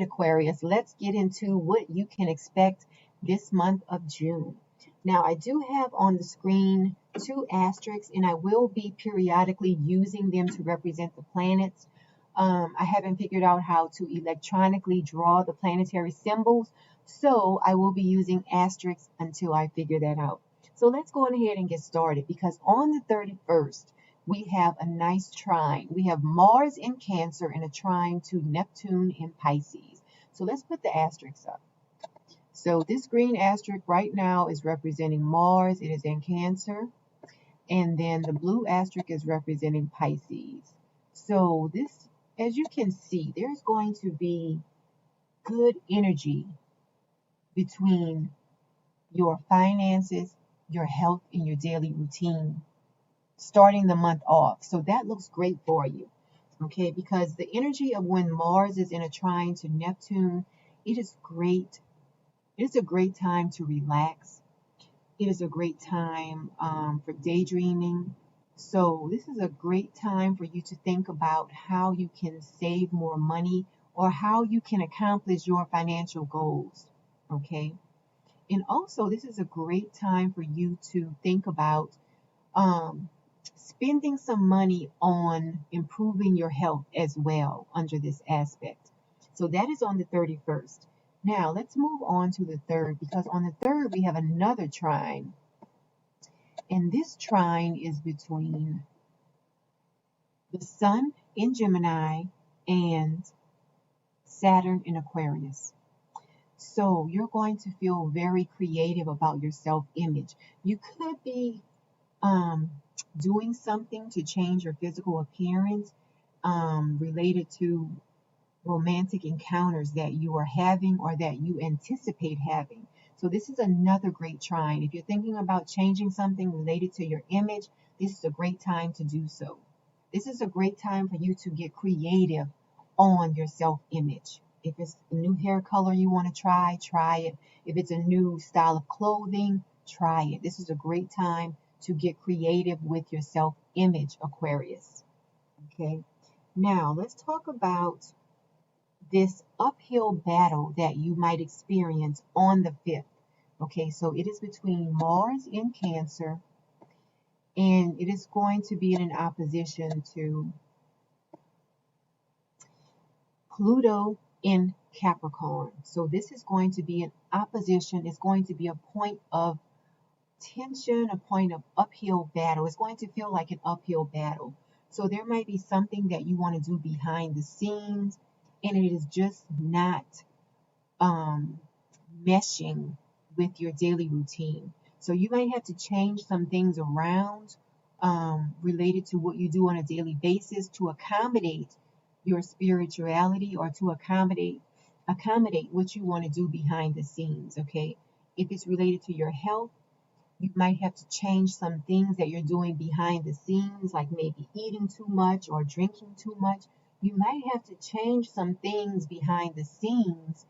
Aquarius, let's get into what you can expect this month of June. Now, I do have on the screen two asterisks, and I will be periodically using them to represent the planets. I haven't figured out how to electronically draw the planetary symbols, so I will be using asterisks until I figure that out. So let's go ahead and get started, because on the 31st, we have a nice trine. We have Mars in Cancer and a trine to Neptune in Pisces. So let's put the asterisks up. So this green asterisk right now is representing Mars. It is in Cancer. And then the blue asterisk is representing Pisces. So this, as you can see, there's going to be good energy between your finances, your health, and your daily routine, starting the month off. So that looks great for you, okay? Because the energy of when Mars is in a trine to Neptune, it is great. It is a great time to relax. It is a great time for daydreaming. So this is a great time for you to think about how you can save more money or how you can accomplish your financial goals, okay? And also, this is a great time for you to think about spending some money on improving your health as well under this aspect. So that is on the 31st. Now let's move on to the 3rd, because on the 3rd we have another trine. And this trine is between the Sun in Gemini and Saturn in Aquarius. So you're going to feel very creative about your self-image. You could be doing something to change your physical appearance related to romantic encounters that you are having or that you anticipate having. So this is another great trine. If you're thinking about changing something related to your image, this is a great time to do so. This is a great time for you to get creative on your self-image. If it's a new hair color you want to try it. If it's a new style of clothing, try it. This is a great time to get creative with your self-image, Aquarius. Okay, now let's talk about this uphill battle that you might experience on the 5th. Okay, so it is between Mars in Cancer, and it is going to be in an opposition to Pluto in Capricorn. So this is going to be an opposition. It's going to be a point of tension, a point of uphill battle. It's going to feel like an uphill battle. So there might be something that you want to do behind the scenes, and it is just not meshing with your daily routine. So you might have to change some things around related to what you do on a daily basis to accommodate your spirituality or to accommodate what you want to do behind the scenes, okay? If it's related to your health, you might have to change some things that you're doing behind the scenes, like maybe eating too much or drinking too much. You might have to change some things behind the scenes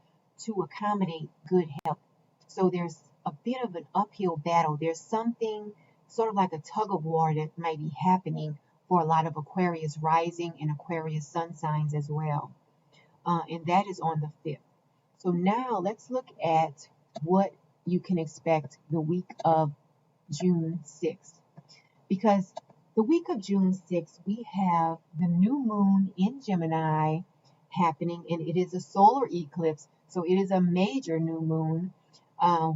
to accommodate good health. So there's a bit of an uphill battle. There's something sort of like a tug of war that might be happening for a lot of Aquarius rising and Aquarius sun signs as well. And that is on the 5th. So now let's look at what you can expect the week of June 6th. Because the week of June 6th, we have the new moon in Gemini happening, and it is a solar eclipse, so it is a major new moon.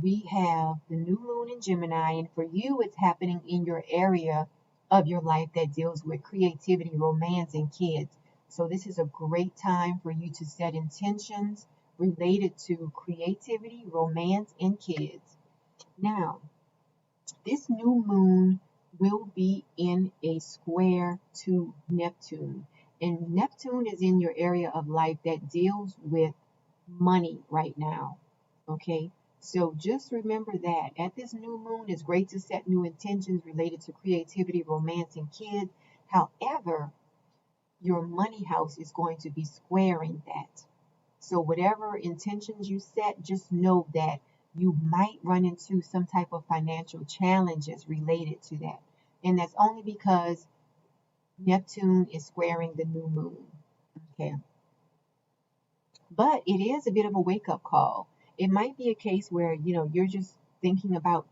We have the new moon in Gemini, and for you, it's happening in your area of your life that deals with creativity, romance, and kids. So this is a great time for you to set intentions related to creativity, romance, and kids. Now, this new moon will be in a square to Neptune. And Neptune is in your area of life that deals with money right now. Okay? So just remember that. At this new moon, it's great to set new intentions related to creativity, romance, and kids. However, your money house is going to be squaring that. So whatever intentions you set, just know that you might run into some type of financial challenges related to that. And that's only because Neptune is squaring the new moon. Okay. But it is a bit of a wake-up call. It might be a case where, you're just thinking about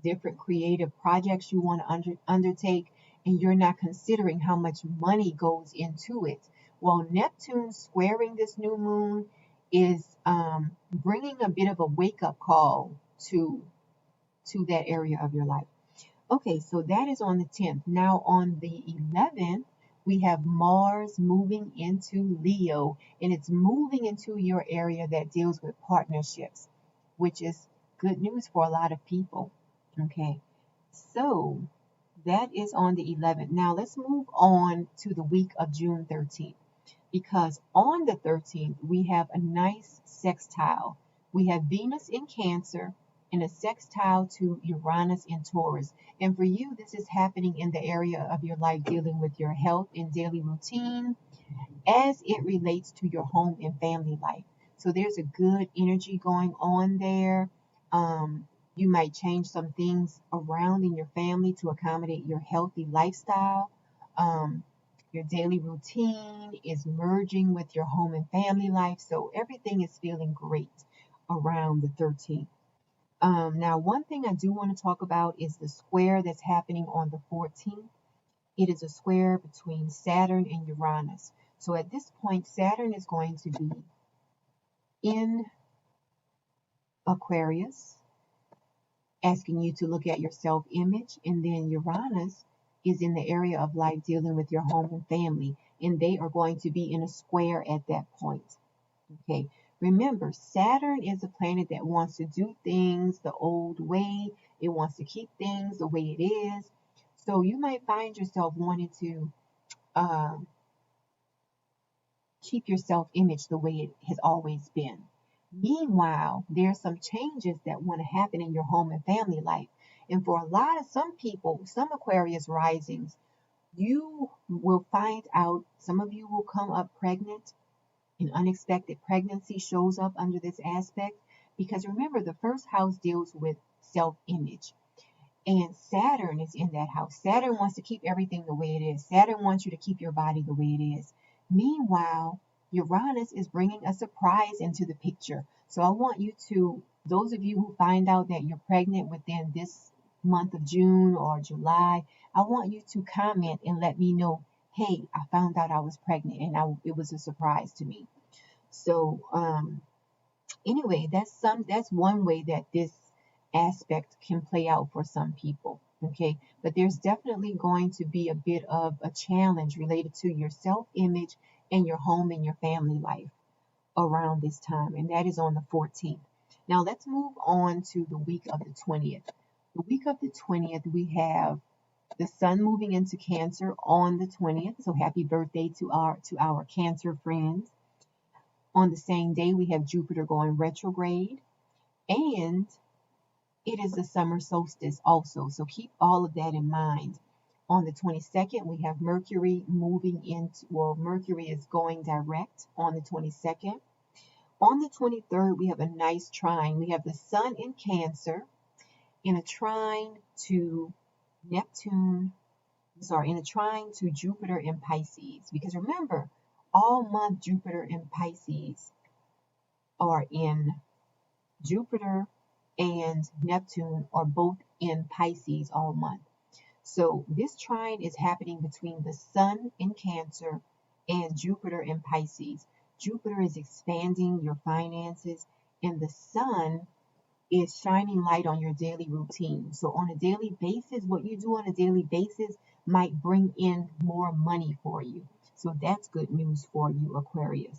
different creative projects you want to undertake, and you're not considering how much money goes into it. Well, Neptune squaring this new moon is bringing a bit of a wake-up call to that area of your life. Okay, so that is on the 10th. Now on the 11th, we have Mars moving into Leo, and it's moving into your area that deals with partnerships, which is good news for a lot of people. Okay, so that is on the 11th. Now let's move on to the week of June 13th, because on the 13th, we have a nice sextile. We have Venus in Cancer and a sextile to Uranus in Taurus. And for you, this is happening in the area of your life dealing with your health and daily routine as it relates to your home and family life. So there's a good energy going on there. You might change some things around in your family to accommodate your healthy lifestyle. Your daily routine is merging with your home and family life. So everything is feeling great around the 13th. Now, one thing I do want to talk about is the square that's happening on the 14th. It is a square between Saturn and Uranus. So at this point, Saturn is going to be in Aquarius, asking you to look at your self-image, and then Uranus is in the area of life dealing with your home and family, and they are going to be in a square at that point. Okay, remember, Saturn is a planet that wants to do things the old way. It wants to keep things the way it is. So you might find yourself wanting to keep your self-image the way it has always been. Meanwhile, there's some changes that want to happen in your home and family life. And for some people, some Aquarius risings, you will find out, some of you will come up pregnant. An unexpected pregnancy shows up under this aspect, because remember, the first house deals with self-image. And Saturn is in that house. Saturn wants to keep everything the way it is. Saturn wants you to keep your body the way it is. Meanwhile, Uranus is bringing a surprise into the picture. So I want you to, those of you who find out that you're pregnant within this month of June or July, I want you to comment and let me know, hey, I found out I was pregnant, and it was a surprise to me. So anyway, that's one way that this aspect can play out for some people. Okay, but there's definitely going to be a bit of a challenge related to your self-image and your home and your family life around this time, and that is on the 14th. Now let's move on to the week of the 20th. The week of the 20th, we have the sun moving into Cancer on the 20th. So happy birthday to our Cancer friends. On the same day, we have Jupiter going retrograde, and it is the summer solstice also. So keep all of that in mind. On the 22nd, we have Mercury moving into, well, Mercury is going direct on the 22nd. On the 23rd, we have a nice trine. We have the sun in Cancer in a trine to in a trine to Jupiter in Pisces. Because remember, all month Jupiter and Pisces are in, Jupiter and Neptune are both in Pisces all month. So this trine is happening between the sun in Cancer and Jupiter in Pisces. Jupiter is expanding your finances, and the sun is shining light on your daily routine. So on a daily basis, what you do on a daily basis might bring in more money for you. So that's good news for you, Aquarius.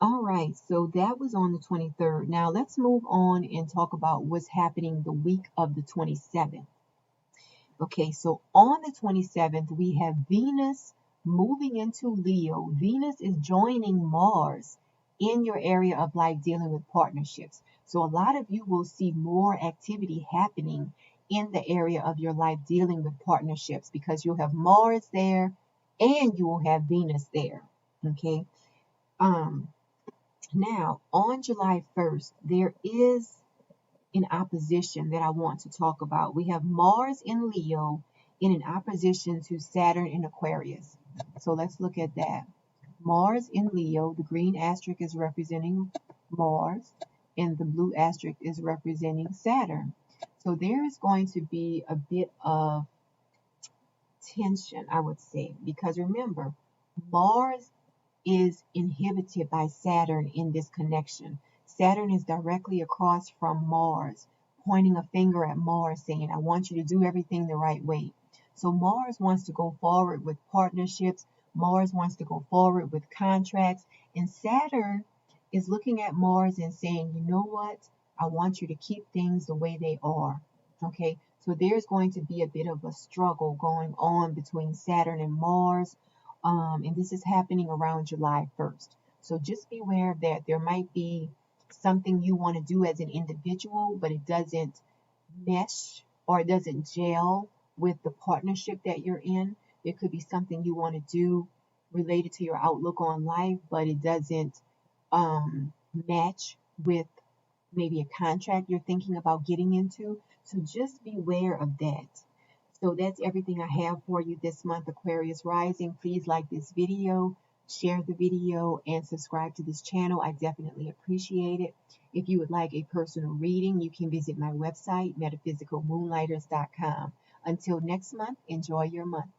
All right, so that was on the 23rd. Now let's move on and talk about what's happening the week of the 27th. Okay, so on the 27th, we have Venus moving into Leo. Venus is joining Mars in your area of life dealing with partnerships. So a lot of you will see more activity happening in the area of your life dealing with partnerships, because you'll have Mars there and you will have Venus there. Okay. Now on July 1st, there is an opposition that I want to talk about. We have Mars in Leo in an opposition to Saturn in Aquarius. So let's look at that. Mars in Leo, the green asterisk is representing Mars, and the blue asterisk is representing Saturn. So there is going to be a bit of tension, I would say, because remember, Mars is inhibited by Saturn in this connection. Saturn is directly across from Mars, pointing a finger at Mars, saying, I want you to do everything the right way. So Mars wants to go forward with partnerships. Mars wants to go forward with contracts. And Saturn is looking at Mars and saying, you know what? I want you to keep things the way they are. Okay, so there's going to be a bit of a struggle going on between Saturn and Mars. And this is happening around July 1st. So just beware that there might be something you want to do as an individual, but it doesn't mesh or it doesn't gel with the partnership that you're in. There could be something you want to do related to your outlook on life, but it doesn't match with maybe a contract you're thinking about getting into. So just beware of that. So that's everything I have for you this month, Aquarius Rising. Please like this video, share the video, and subscribe to this channel. I definitely appreciate it. If you would like a personal reading, you can visit my website, metaphysicalmoonlighters.com. Until next month, enjoy your month.